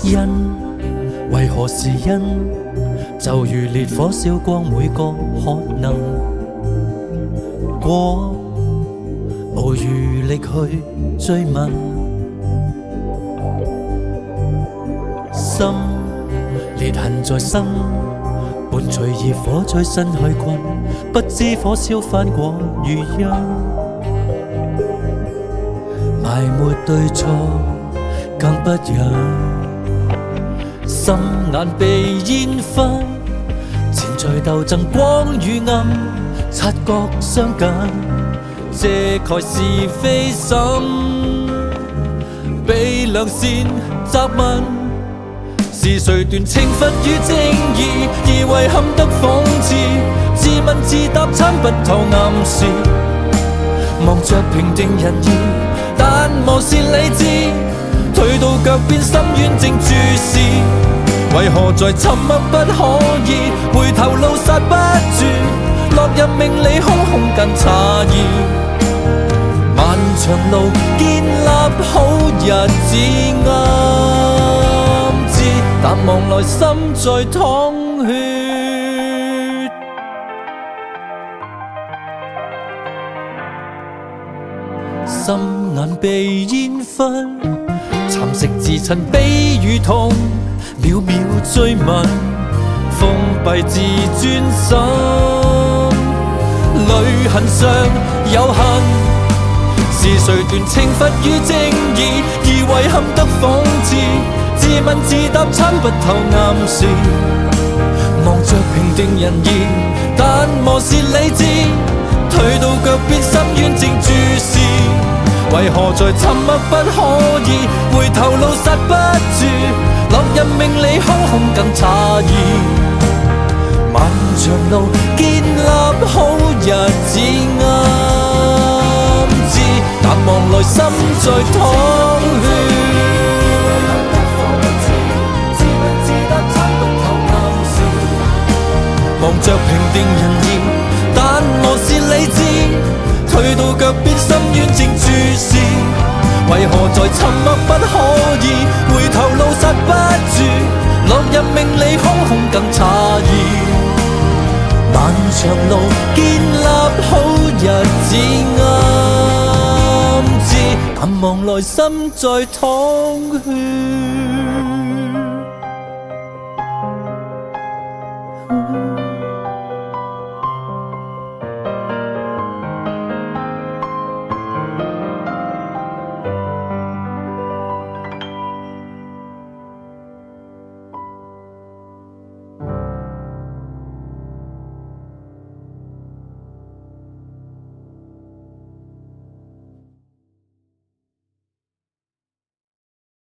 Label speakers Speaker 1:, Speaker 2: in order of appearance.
Speaker 1: 因為何是因？就如烈火燒光每個可能，果無餘力去追問。心裂痕在心，伴隨熱火吹身去困，不知火燒翻過餘音。埋沒對錯，更不忍。心眼被煙燻，纏在鬥爭光與暗，察覺相近，遮蓋是非心，被良善責問，是誰斷懲罰與正義，而遺憾得諷刺，自問自答參不透暗示，望着平定人意，但無視理智，退到腳邊深淵正注視，為何在沉默不可以，回頭路剎不住，落入命理空空更詫異，漫長路建立好日子暗自，但望來心在淌血，心眼被煙燻，蠶食自襯悲與痛，秒秒追問，封閉自尊心，淚痕上有恨，是誰斷懲罰與正義，而遺憾得諷刺，自問自答參不透暗示，望着平定人意，但無視理智，退到腳邊深淵正注視，為何在沉默不可以，回頭路剎不住，落入命理空空更詫異，漫長路建立好日子暗自，但望來心在淌血，望着平定人意，但無視理智，退到腳邊深淵正注視，為何在沉默不可以，回頭路剎不住，落入命理空空更詫異，漫長路建立好日子暗自，但望來心在淌血。